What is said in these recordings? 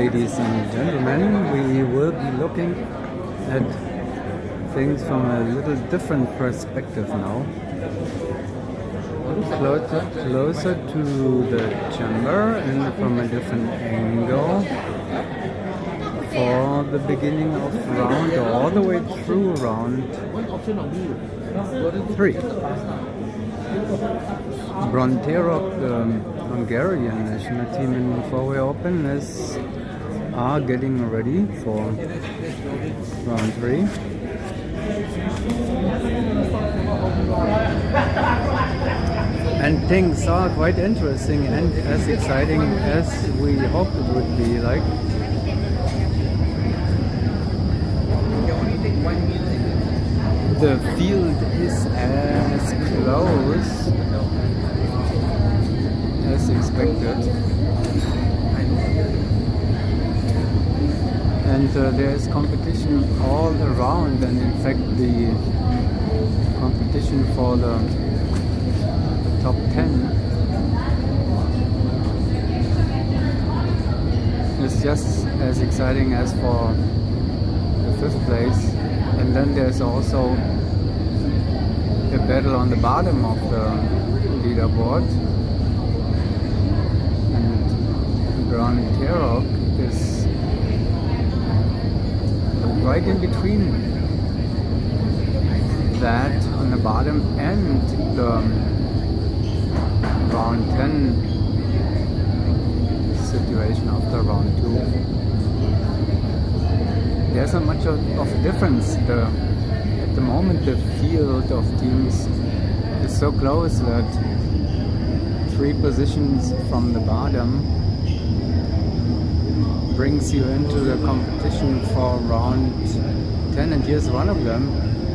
ladies and gentlemen, we will be looking at things from a little different perspective now. Closer to the chamber and from a different angle for the beginning of round or all the way through round 3. Bronterok, the Hungarian national team in FAI Open, are getting ready for round 3. And things are quite interesting and as exciting as we hoped it would be. Like, the field is as close as expected, and there is competition all around, and in fact the competition for the top 10 is just as exciting as for the 5th place. And then there's also a battle on the bottom of the leaderboard, and Bronterok is right in between that on the bottom and the round 10 situation after round 2. There's not much of a difference. At the moment the field of teams is so close that 3 positions from the bottom brings you into the competition for round 10, and here's one of them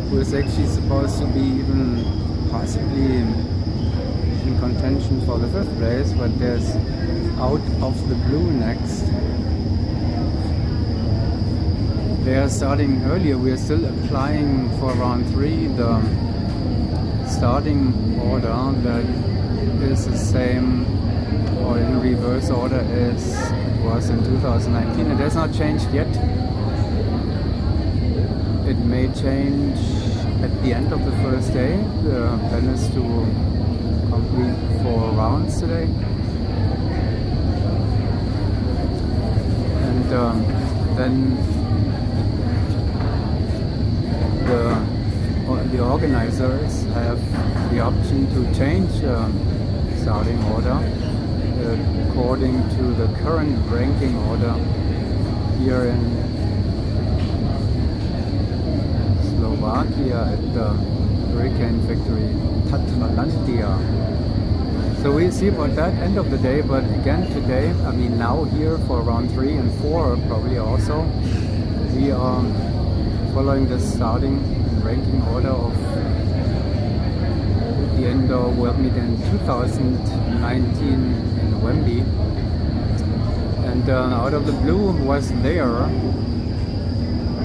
who is actually supposed to be even possibly in contention for the 5th place, but there's out of the blue next. They are starting earlier. We are still applying for round 3 the starting order that is the same or in reverse order as it was in 2019. It has not changed yet. It may change at the end of the first day. The plan is to complete 4 rounds today. And then the organizers have the option to change starting order according to the current ranking order here in Slovakia at the Hurricane Factory Tatvalandia. So we'll see about that end of the day, but again today, I mean now here for round 3 and 4 probably also, we are following the starting and ranking order of the indoor world meet in 2019 in Wembley. And out of the blue was there,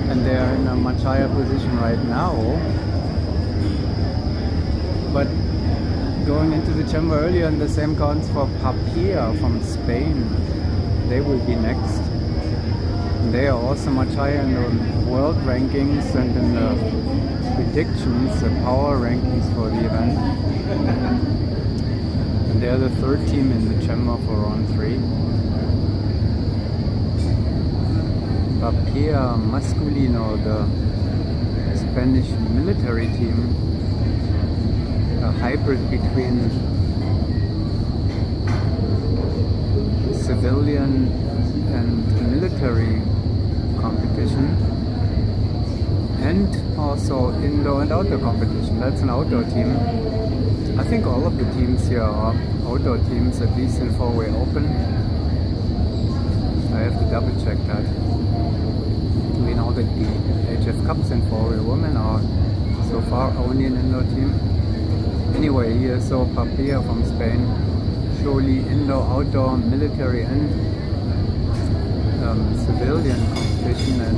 and they are in a much higher position right now. But going into the chamber earlier, and the same counts for Papia from Spain. They will be next. They are also much higher in the world rankings and in the predictions, the power rankings for the event. And they are the 3rd team in the chamber for round 3. Papia Masculino, the Spanish military team, a hybrid between civilian and military competition, and also indoor and outdoor competition. That's an outdoor team. I think all of the teams here are outdoor teams, at least in FAI Open. I have to double check that. We know that the HF Cups in FAI Women are so far only an indoor team. Anyway, here so Papia from Spain, surely indoor, outdoor, military and civilian competition, and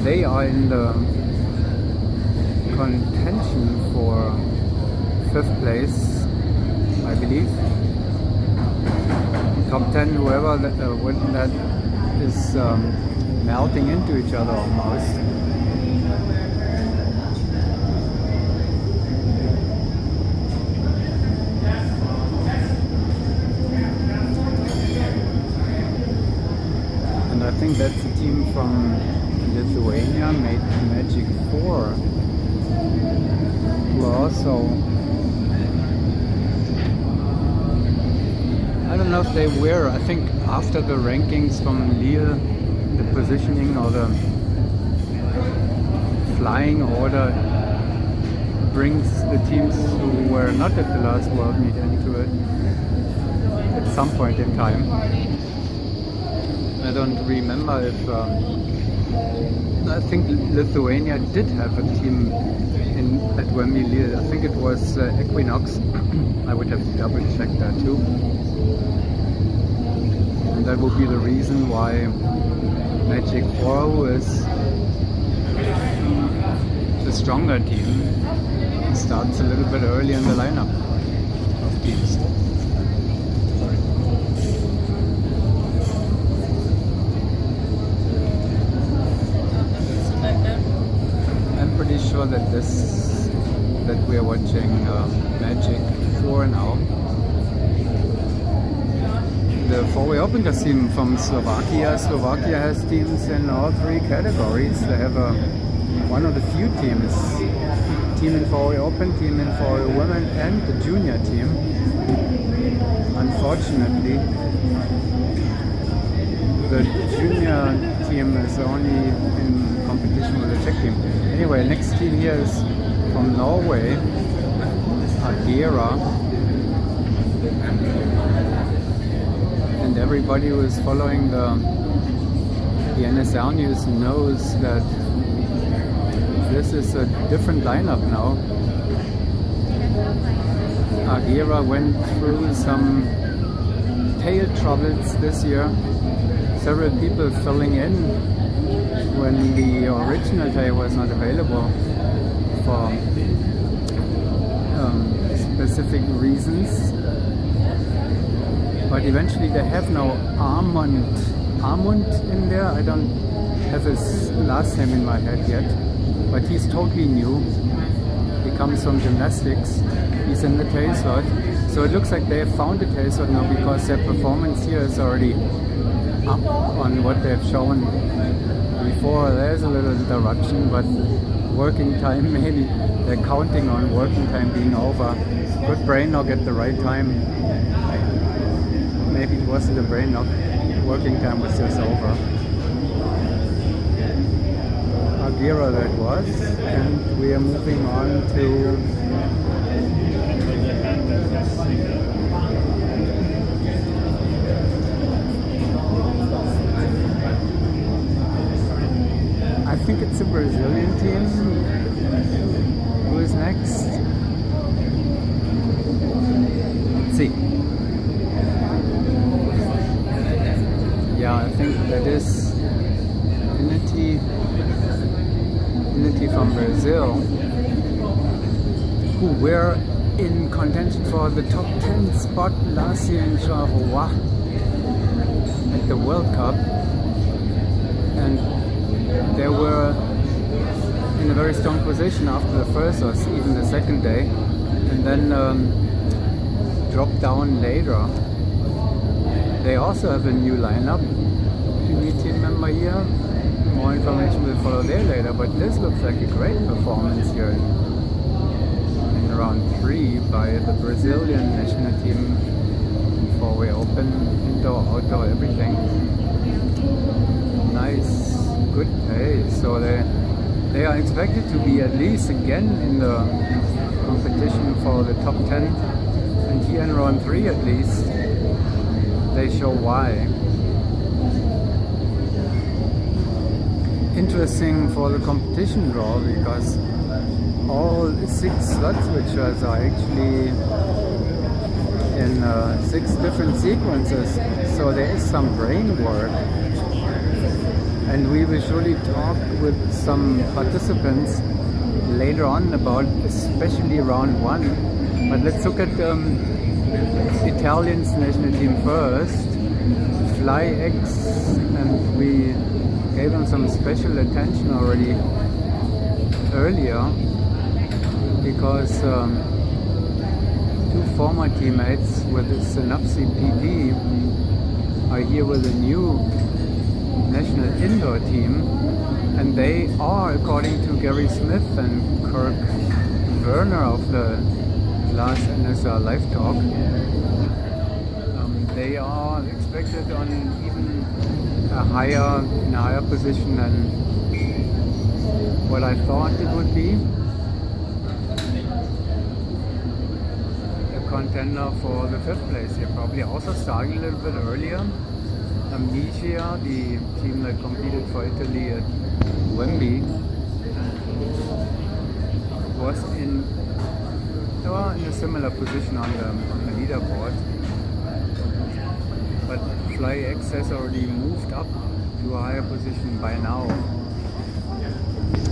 they are in the contention for 5th place, I believe. Top 10, whoever that is melting into each other almost. And I think that's the team from Lithuania, Magic 4, who are also, I don't know if they were, I think after the rankings from Lille, the positioning or the flying order brings the teams who were not at the last World Meet into it at some point in time. I don't remember if I think Lithuania did have a team at Wembley Lille. I think it was Equinox. I would have to double check that too. And that would be the reason why Magic 4, who is the stronger team, starts a little bit early in the lineup of teams. I'm pretty sure that we are watching Magic 4 now. The FAI Open team from Slovakia. Slovakia has teams in all three categories. They have one of the few teams. Team in FAI Open, team in FAI Women, and the junior team. Unfortunately, the junior team is only in competition with the Czech team. Anyway, next team here is from Norway, Agera. And everybody who is following the NSL news knows that this is a different lineup now. Agera went through some tail troubles this year. Several people filling in when the original tail was not available for specific reasons. But eventually they have now Armund in there. I don't have his last name in my head yet, but he's totally new. He comes from gymnastics. He's in the tail slot. So it looks like they have found the tail slot now because their performance here is already up on what they've shown before. There's a little interruption, but working time, maybe they're counting on working time being over. Good brain knock at the right time. Maybe it wasn't a brain knock, working time was just over. Agera that was, and we are moving on to I think it's a Brazilian team. Who is next? Let's see. Yeah, I think that is Unity from Brazil, who were in contention for the top 10 spot last year in Charleroi at the World Cup, and they were in a very strong position after the first or even the second day, and then dropped down later. They also have a new lineup. New team member here. More information will follow there later, but this looks like a great performance here in round 3 by the Brazilian national team. FAI Open, indoor, outdoor, everything. Nice, good pace. So they are expected to be at least again in the competition for the top 10, and here in round 3 at least they show why. Interesting for the competition draw, because all 6 slot switchers are actually in 6 different sequences, so there is some brain work, and we will surely talk with some participants later on about especially round 1. But let's look at Italian's national team first. Fly X, and we gave them some special attention already earlier because two former teammates with the Synopsy PD are here with a new national indoor team, and they are, according to Gary Smith and Kirk Werner of the last NSL Live Talk, they are expected on even in a higher position than what I thought it would be. A contender for the 5th place here, probably also starting a little bit earlier. Amnesia, the team that competed for Italy at Wembley, was in a similar position on the leaderboard. But Fly X has already moved up to a higher position by now.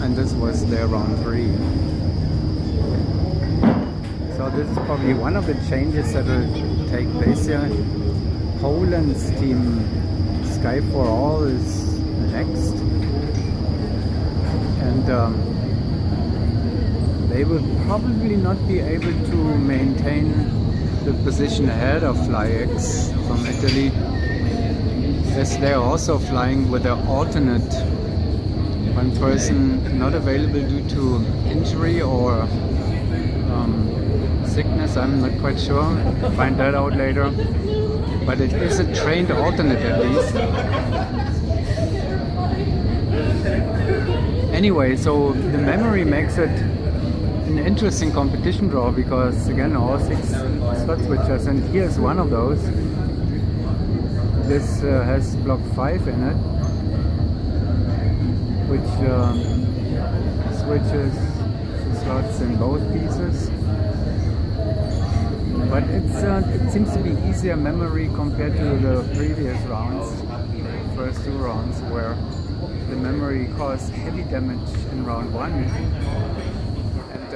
And this was their round 3. So this is probably one of the changes that will take place here. Poland's team Sky for All is next, and they will probably not be able to maintain the position ahead of Fly X from Italy, as they are also flying with their alternate, one person not available due to injury or sickness. I'm not quite sure, find that out later. But it is a trained alternate at least. Anyway, so the memory makes it an interesting competition draw because again all 6 slot switchers, and here's one of those. This has block 5 in it, which switches the slots in both pieces. But it seems to be easier memory compared to the previous rounds, first 2 rounds, where the memory caused heavy damage in round 1 and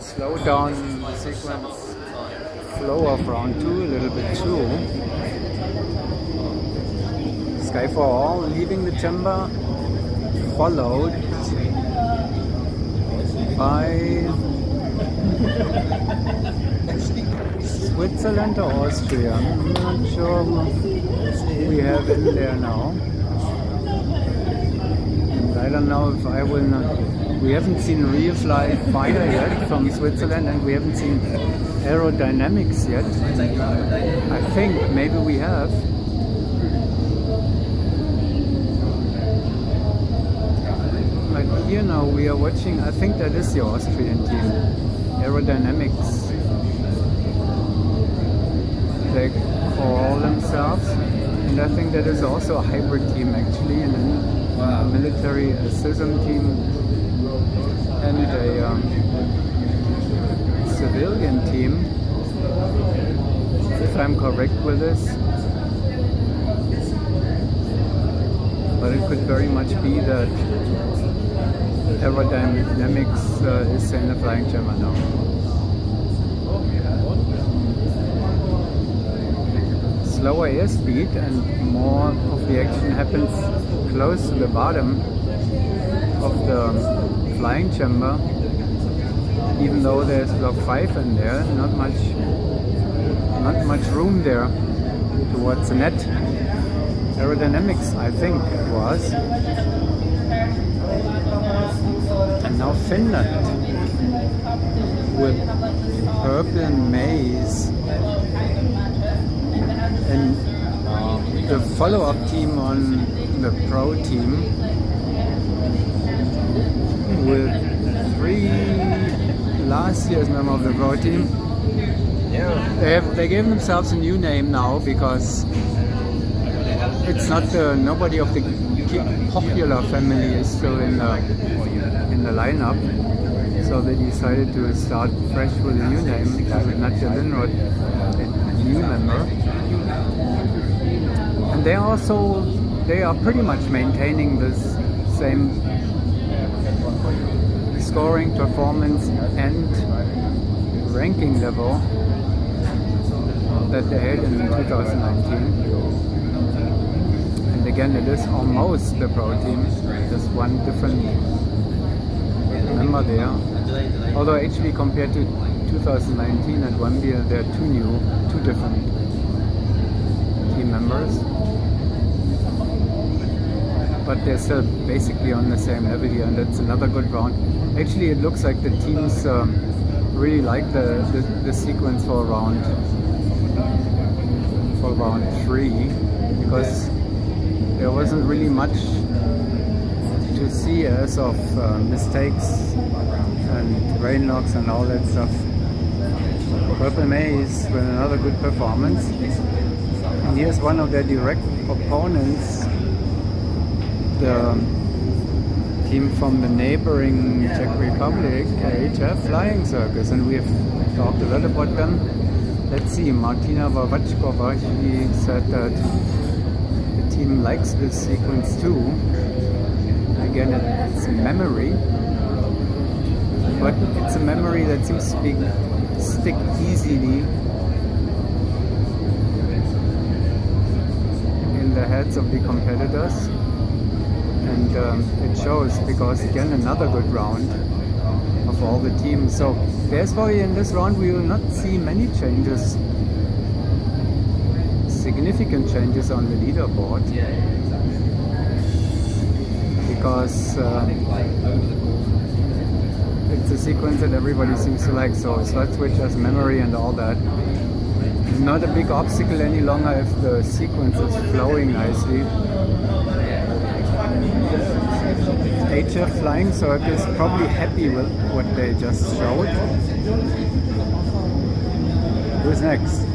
slowed down the sequence flow of round 2 a little bit too. Sky for All leaving the chamber, followed by Switzerland or Austria. I'm not sure who we have in there now. And I don't know if I will not. We haven't seen real fly fire yet from Switzerland, and we haven't seen aerodynamics yet. I think maybe we have. But here now we are watching, I think that is the Austrian team. Aerodynamics, they call themselves, and I think that is also a hybrid team actually, and a military SISM team and a civilian team, if I'm correct with this. But it could very much be that aerodynamics is in the flying chamber now. Slower airspeed and more of the action happens close to the bottom of the flying chamber, even though there's block 5 in there, not much room there towards the net. Aerodynamics, I think, was. And now Finland with Purple Maze and the follow-up team on the pro team with 3 last year's member of the pro team. They gave themselves a new name now because it's not nobody of the popular family is still in the lineup, so they decided to start fresh with a new name with Nadja Linrod, a new member. And they are pretty much maintaining this same scoring, performance and ranking level that they had in 2019. And again, it is almost the pro team, just one different member there. Although actually compared to 2019 at Wembley, there are two different team members. But they're still basically on the same level here, and that's another good round. Actually, it looks like the teams really like the sequence for round 3, because there wasn't really much to see as of mistakes and rain locks and all that stuff. Purple Maze with another good performance. And here's one of their direct opponents, the team from the neighboring Czech Republic, HF Flying Circus, and we've talked a lot about them. Let's see, Martina Vavachkova, she said that the team likes this sequence too. Again, it's a memory, but it's a memory that seems to stick easily in the heads of the competitors. And it shows, because again, another good round of all the teams. So there's probably in this round we will not see many changes, significant changes on the leaderboard, because it's a sequence that everybody seems to like. So slot switchers, memory and all that, not a big obstacle any longer if the sequence is flowing nicely. HF Flying Circus probably happy with what they just showed. Who's next?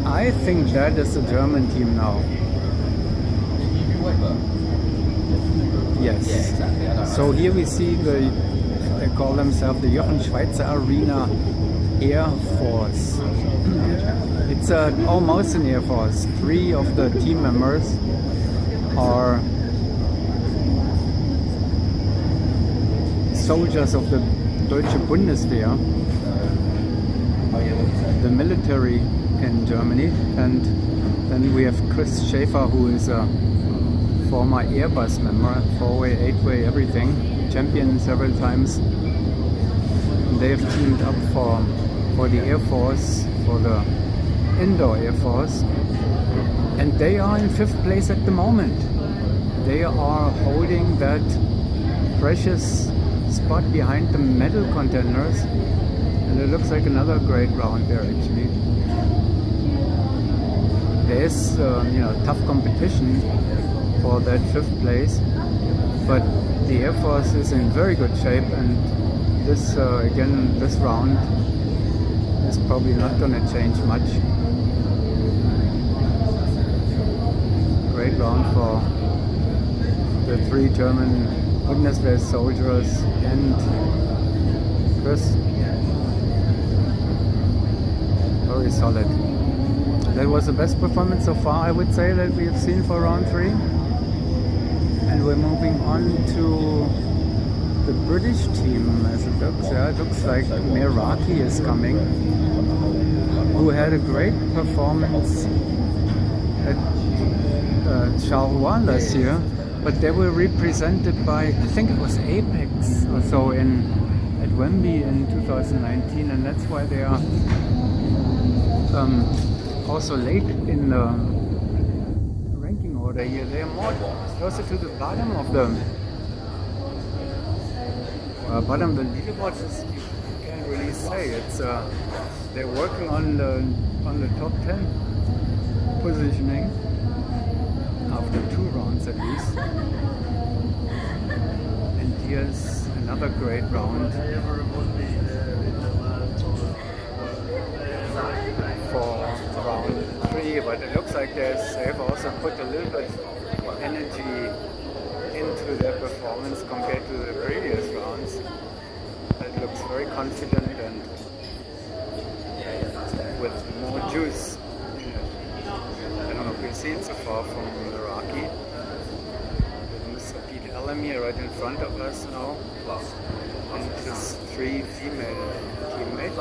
I think that is the German team now. Yes. So here we see they call themselves the Jochen Schweizer Arena Air Force. It's almost an Air Force. 3 of the team members are soldiers of the Deutsche Bundeswehr, the military in Germany, and then we have Chris Schaefer, who is a former Airbus member, 4-way, 8-way, everything, champion several times. And they have teamed up for the Air Force, for the Indoor Air Force, and they are in 5th place at the moment. They are holding that precious spot behind the medal contenders, and it looks like another great round there actually. There's tough competition for that 5th place, but the Air Force is in very good shape, and this again, this round is probably not going to change much. Great round for the 3 German Bundeswehr soldiers and Chris. Very solid. That was the best performance so far, I would say, that we have seen for round 3. And we're moving on to the British team, as it looks. Yeah, it looks like Meraki is coming, who had a great performance at Charleroi last year, but they were represented by, I think it was Apex or so at Wembley in 2019, and that's why they are also late in the ranking order here. They are more closer to the bottom of the leaderboard. You can't really say. It's they're working on the top 10 positioning after 2 rounds at least. And here's another great round for round 3, but it looks like they've also put a little bit of energy into their performance compared to the previous rounds. It looks very confident and with more juice. I don't know if we've seen so far from Meraki. Mr. Pete Elamy right in front of us now, and his 3 female teammates.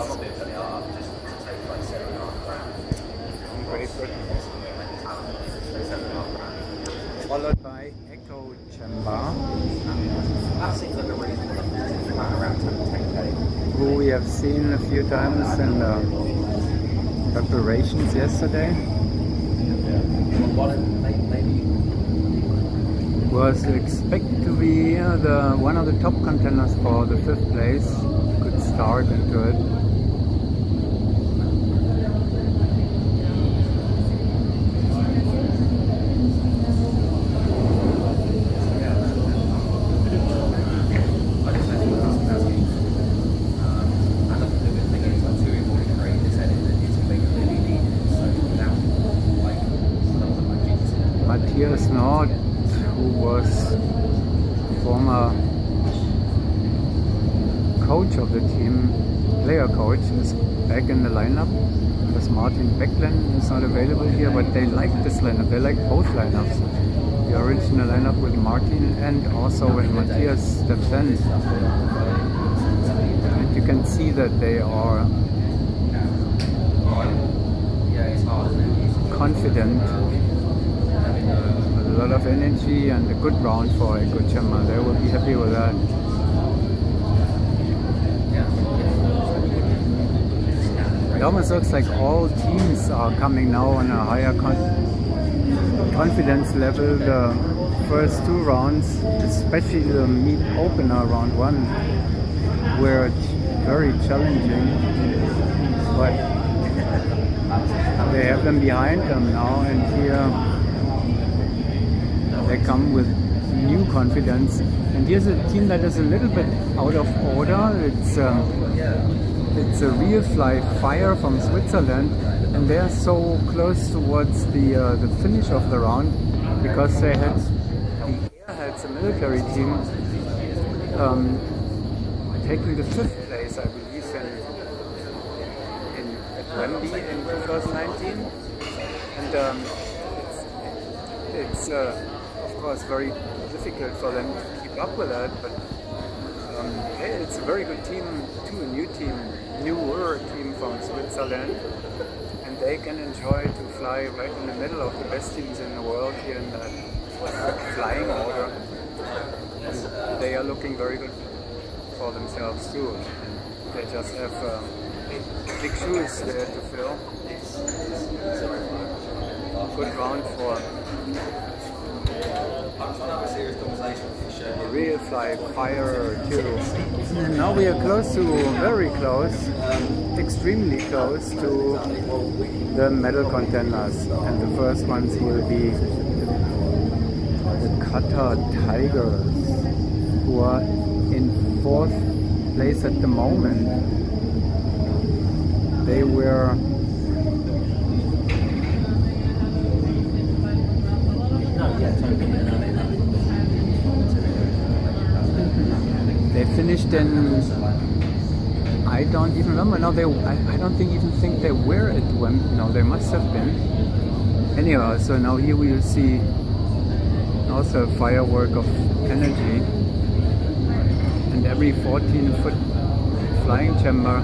Great Britain. Followed by Echo Chamber, who we have seen a few times in the preparations yesterday. Was expected to be one of the top contenders for the 5th place. Good start into it. Matthias Nord, who was former coach of the team, player coach, is back in the lineup because Martin Becklen is not available here, but they like this lineup, they like both lineups. The original lineup with Martin and also when Matthias steps in. And you can see that they are confident. A lot of energy and a good round for Echo Chamber. They will be happy with that. It almost looks like all teams are coming now on a higher confidence level. The first 2 rounds, especially the meet opener round 1, were very challenging, but they have them behind them now, and here they come with new confidence. And here's a team that is a little bit out of order. It's a Real Fly Fire from Switzerland, and they're so close towards the finish of the round because they had the Airheads, a military team, taking the 5th place, I believe, at Wembley in 2019, and it's of course very difficult for them to keep up with that, but hey, it's a very good team too, a newer team from Switzerland, and they can enjoy to fly right in the middle of the best teams in the world here in that flying order. And they are looking very good for themselves too. They just have big shoes there to fill. Good round for Real Fly Fire 2. And now we are close to, very close, extremely close to the medal contenders. And the first ones will be the Qatar Tigers, who are in 4th place at the moment. They were they finished in, I don't even remember now. I don't even think they were at Wembley. No, they must have been. Anyhow, so now here we will see also a firework of energy, and every 14-foot flying chamber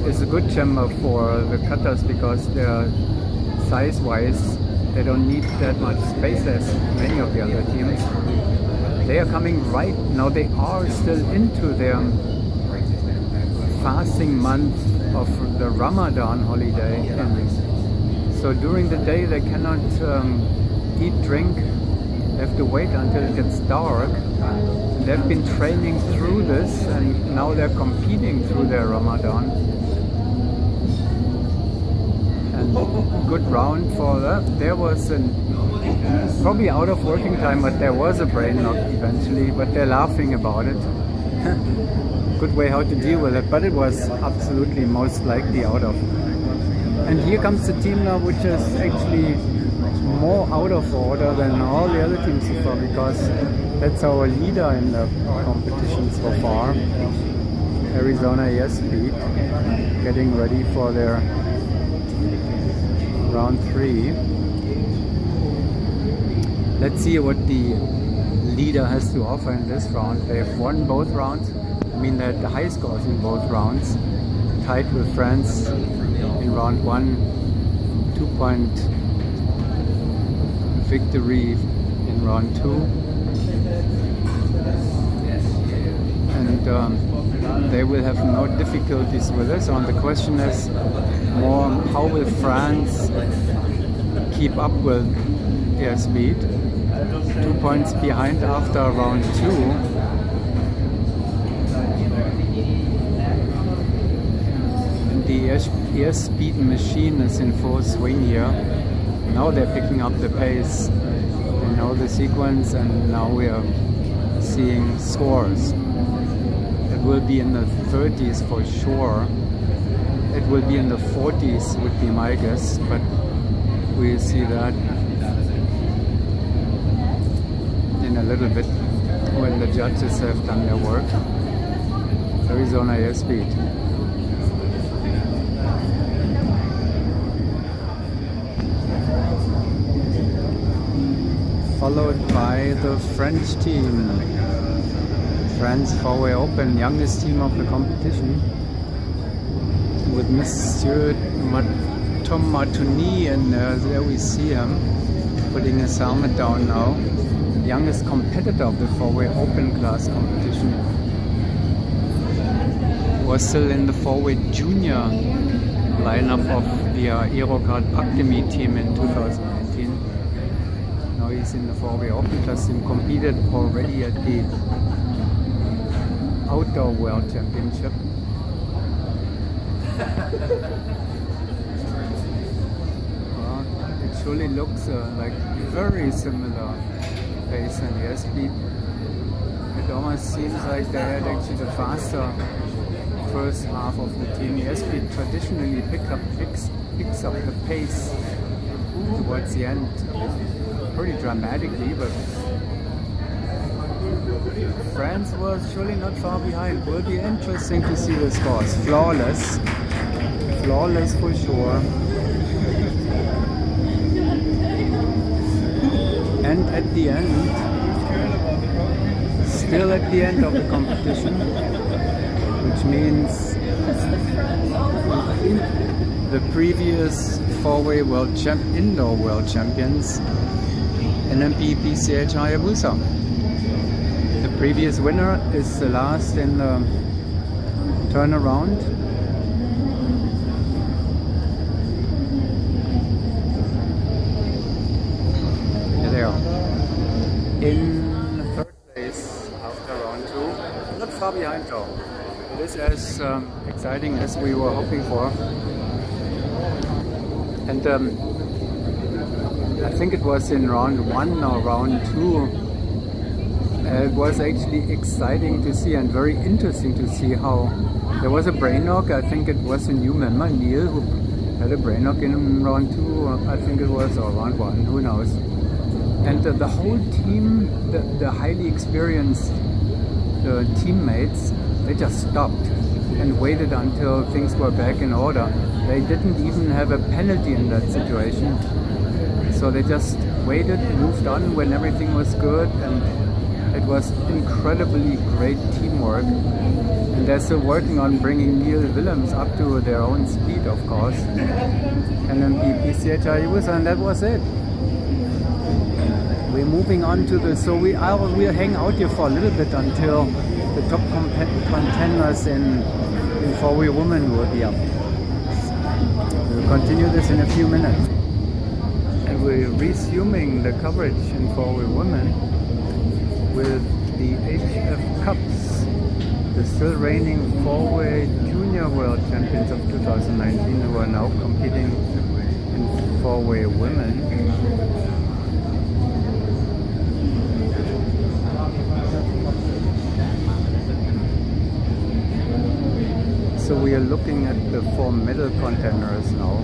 is a good chamber for the Qatars because they're size-wise they don't need that much space as many of the other teams. They are coming right now. They are still into their fasting month of the Ramadan holiday, and so during the day they cannot eat, drink. They have to wait until it gets dark. They've been training through this, and now they're competing through their Ramadan. And good round for that. There was probably out of working time, but there was a brain knock eventually, but they're laughing about it. Good way how to deal with it, but it was absolutely most likely out of. And here comes the team now, which is actually more out of order than all the other teams so far, because that's our leader in the competition so far. Arizona Speed, getting ready for their round 3. Let's see what the leader has to offer in this round. They have won both rounds. I mean, they had the high scores in both rounds. tied with France in round 1, 2-point victory in round 2, and they will have no difficulties with this. And the question is more, how will France keep up with their speed? 2 points behind after round 2. The airspeed machine is in full swing here. Now they're picking up the pace. They know the sequence, and now we are seeing scores. It will be in the 30s for sure. It will be in the 40s would be my guess, but we'll see that in a little bit when the judges have done their work. Arizona airspeed. Followed by the French team. France FAI Open, youngest team of the competition, with Monsieur Tom Martoni, and there we see him putting his helmet down now. Youngest competitor of the FAI Open class competition. Was still in the FAI Junior lineup of the Aerocard Academy team in 2019. Now he's in the FAI Open class team, competed already at the Outdoor World Championship. It surely looks like very similar pace and airspeed. It almost seems like they had actually the faster first half of the team. Airspeed traditionally picks up the pace towards the end pretty dramatically, but France was surely not far behind. Will be interesting to see the scores. Flawless for sure. And at the end, still at the end of the competition, which means the previous FAI Indoor World Champions, NMP PCH Hayabusa. The previous winner is the last in the turnaround. Here they are. In third place after round 2. Not far behind though. It is as exciting as we were hoping for. And I think it was in round 1 or round 2. It was actually exciting to see and very interesting to see how there was a brain knock. I think it was a new member, Neil, who had a brain knock in round 2, I think it was, or round 1, who knows. And the whole team, the highly experienced teammates, they just stopped and waited until things were back in order. They didn't even have a penalty in that situation. So they just waited, moved on when everything was good, and it was incredibly great teamwork. And they're still working on bringing Neil Willems up to their own speed, of course. And then PCH Hayabusa, and that was it. We're moving on to the, so we'll hang out here for a little bit until the top contenders in FAI Women will be up. We'll continue this in a few minutes. And we're resuming the coverage in FAI Women with the HF Cups, the still reigning FAI Junior World Champions of 2019, who are now competing in FAI Women. So we are looking at the 4 medal contenders now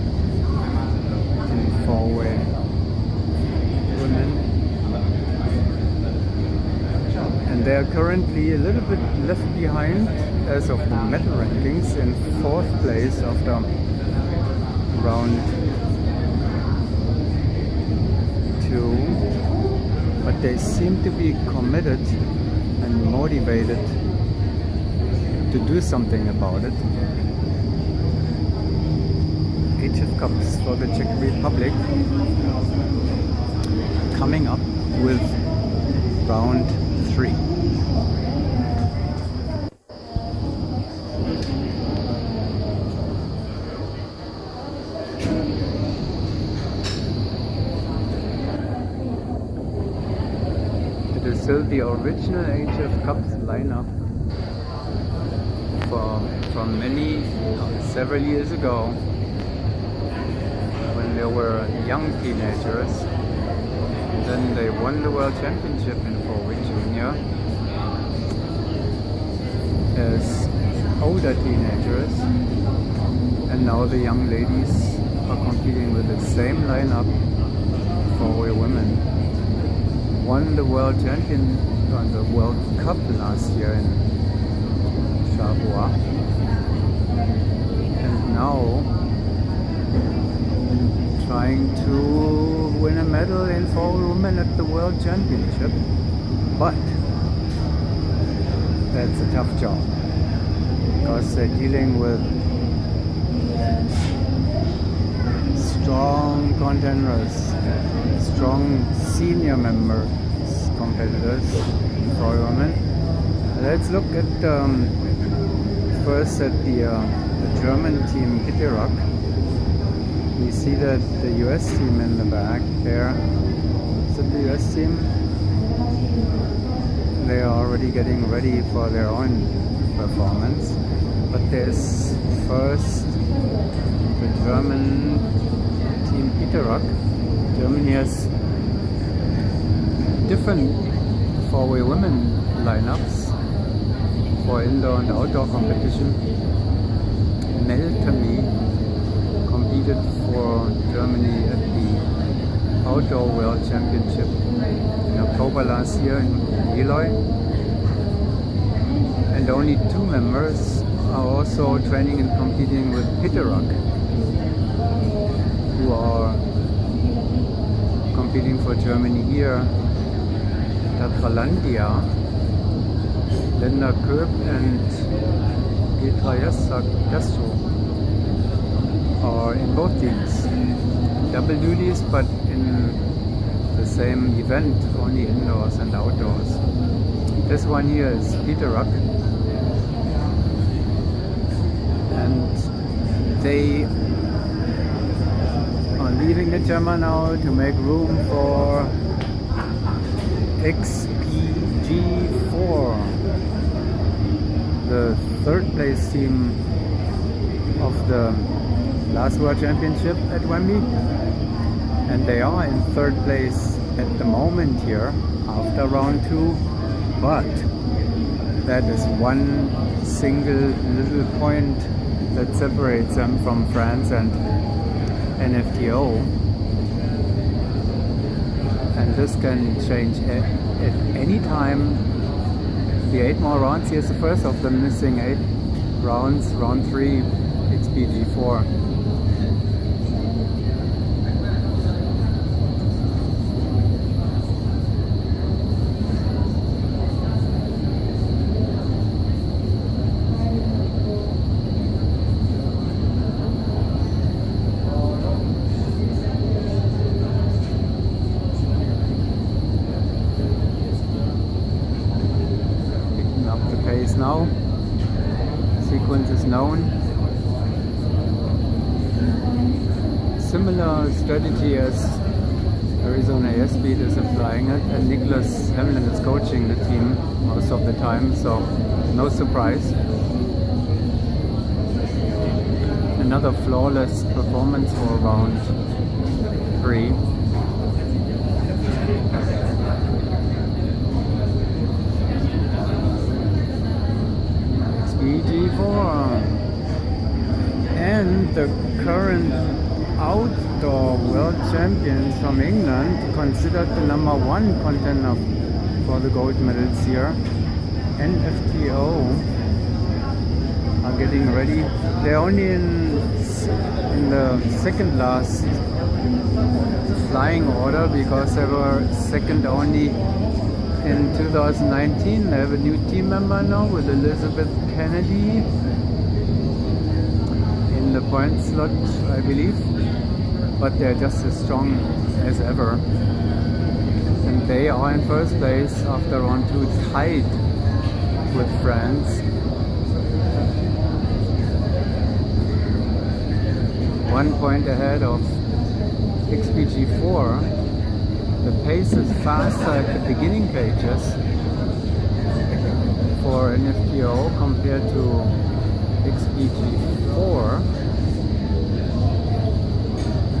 in FAI Women. And they are currently a little bit left behind as of the medal rankings, in 4th place after round 2. But they seem to be committed and motivated to do something about it. HF Cups for the Czech Republic, coming up with round 3. It is still the original HF Cups lineup from several years ago, when they were young teenagers. Then they won the World Championship in 4-wheel junior as older teenagers, and now the young ladies are competing with the same lineup, 4-wheel women. Won the World Champion on the World Cup last year in Charleroi, and now trying to win a medal in 4-wheel women at the World Championship. But that's a tough job, because they're dealing with strong contenders, strong senior competitors for women. Let's look at first at the German team Hitterock. We see that the US team in the back there. Is it the US team? They are already getting ready for their own performance. But there's first the German team Hitterock. Germany has different 4-wheel women lineups for indoor and outdoor competition. Meltemi competed for Germany at the Outdoor World Championship in October last year in Eloy. And only 2 members are also training and competing with Hitterock, who are competing for Germany here. Tatralandia, Linda Köp and Petra Jastrow are in both teams. Double duties, but in the same event, only indoors and outdoors. This one here is Hitterock, and they are leaving the Gemma now to make room for XPG4, the 3rd place team of the last World Championship at Wembley, and they are in 3rd place at the moment here after round 2, but that is one single little point that separates them from France and NFTO. And this can change at any time. The 8 more rounds, here's the first of the missing 8 rounds, round 3, XPG4. Now, sequence is known. Similar strategy as Arizona Airspeed is applying it, and Nicholas Hamlin is coaching the team most of the time, so no surprise. Another flawless performance for round 3. XPG4, and the current outdoor world champions from England, considered the number 1 contender for the gold medals here. NFTO are getting ready. They're only in the second last flying order because they were second only in 2019. They have a new team member now with Elizabeth Kennedy in the point slot, I believe, but they're just as strong as ever. And they are in first place after round 2, tied with France. 1 point ahead of XPG4. The pace is faster at the beginning pages for NFTO compared to XPG4,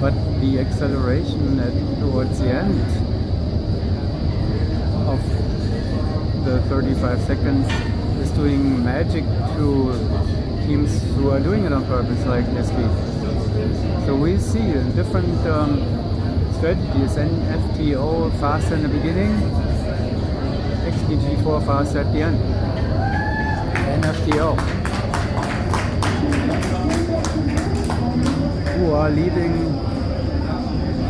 but the acceleration towards the end of the 35 seconds is doing magic to teams who are doing it on purpose, like SB. So we see different strategies. NFTO faster in the beginning, XPG4 faster at the end. NFTO, who are leading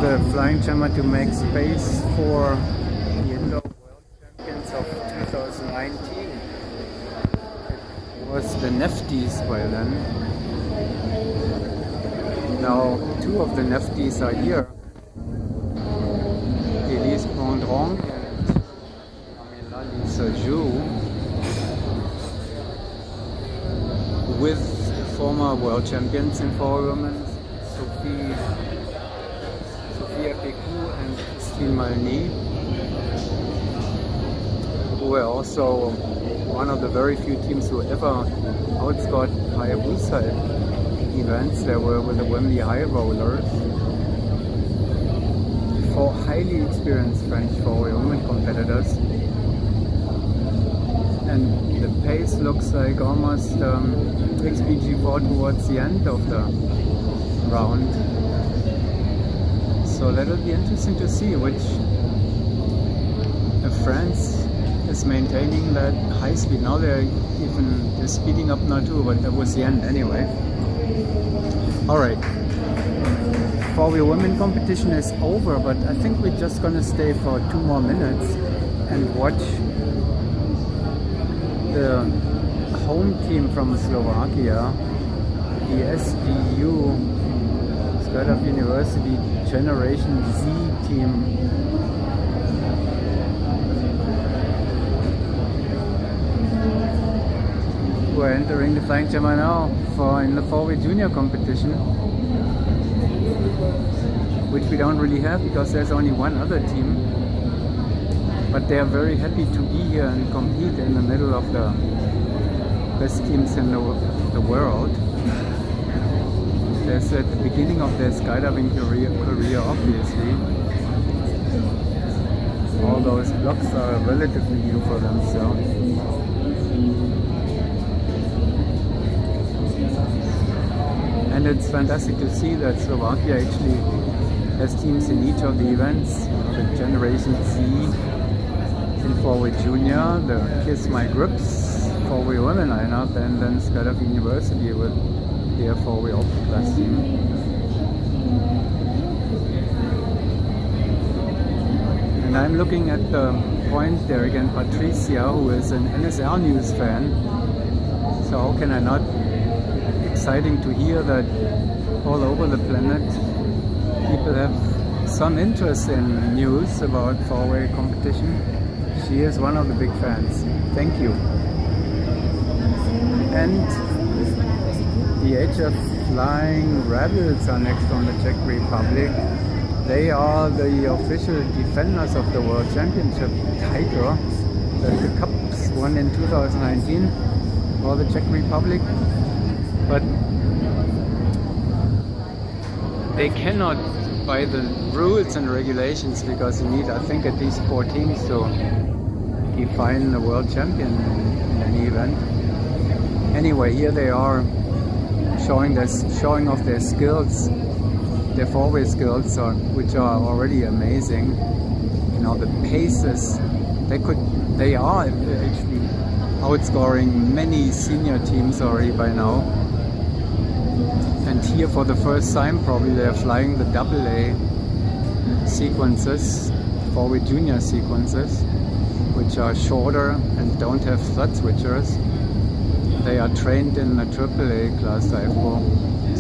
the flying jammer to make space for the indoor world champions of 2019. It was the Nefties by then. Now 2 of the Nefties are here. Elise Pondrong and Amelali Sajou, with former world champions in 4 women, Sophia Pécou and Christine Malny, who were also one of the very few teams who ever outscored Hayabusa events. They were with the Wembley High Rollers. 4 highly experienced French 4 women competitors. And the pace looks like almost XPG4 towards the end of the round. So that'll be interesting to see which France is maintaining that high speed. Now they're speeding up now too, but that was the end anyway. Alright, 4-wheel women competition is over, but I think we're just gonna stay for 2 more minutes and watch the home team from Slovakia, the SDU, Skylab University Generation Z team. Who are entering the flying jammer now in the 4-wheel junior competition, which we don't really have because there's only 1 other team. But they are very happy to be here and compete in the middle of the best teams in the world. There's at the beginning of their skydiving career, obviously. All those blocks are relatively new for them, so. And it's fantastic to see that Slovakia actually has teams in each of the events. The Generation Z in 4-wheel junior, the Kiss My Grips 4-wheel women lineup, and then Skylab University with their 4-wheel open class team. And I'm looking at the point there again, Patricia, who is an NSL News fan. So how can I not? Exciting to hear that all over the planet people have some interest in news about 4-wheel competition. She is one of the big fans. Thank you. And the HF Flying Rebels are next from the Czech Republic. They are the official defenders of the World Championship title that the Cups won in 2019 for the Czech Republic. But they cannot, by the rules and regulations, because you need, I think, at least 4 teams to define the world champion in any event. Anyway, here they are showing off their skills, their 4-wheel skills, which are already amazing. You know, the paces they are actually outscoring many senior teams already by now. And here for the first time probably they're flying the AA sequences, 4-wheel junior sequences, which are shorter and don't have thread switchers. They are trained in the AAA class dive ball.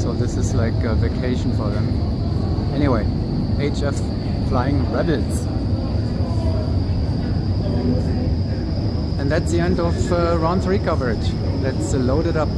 So this is like a vacation for them. Anyway, HF Flying Rebels. And that's the end of round 3 coverage. Let's load it up.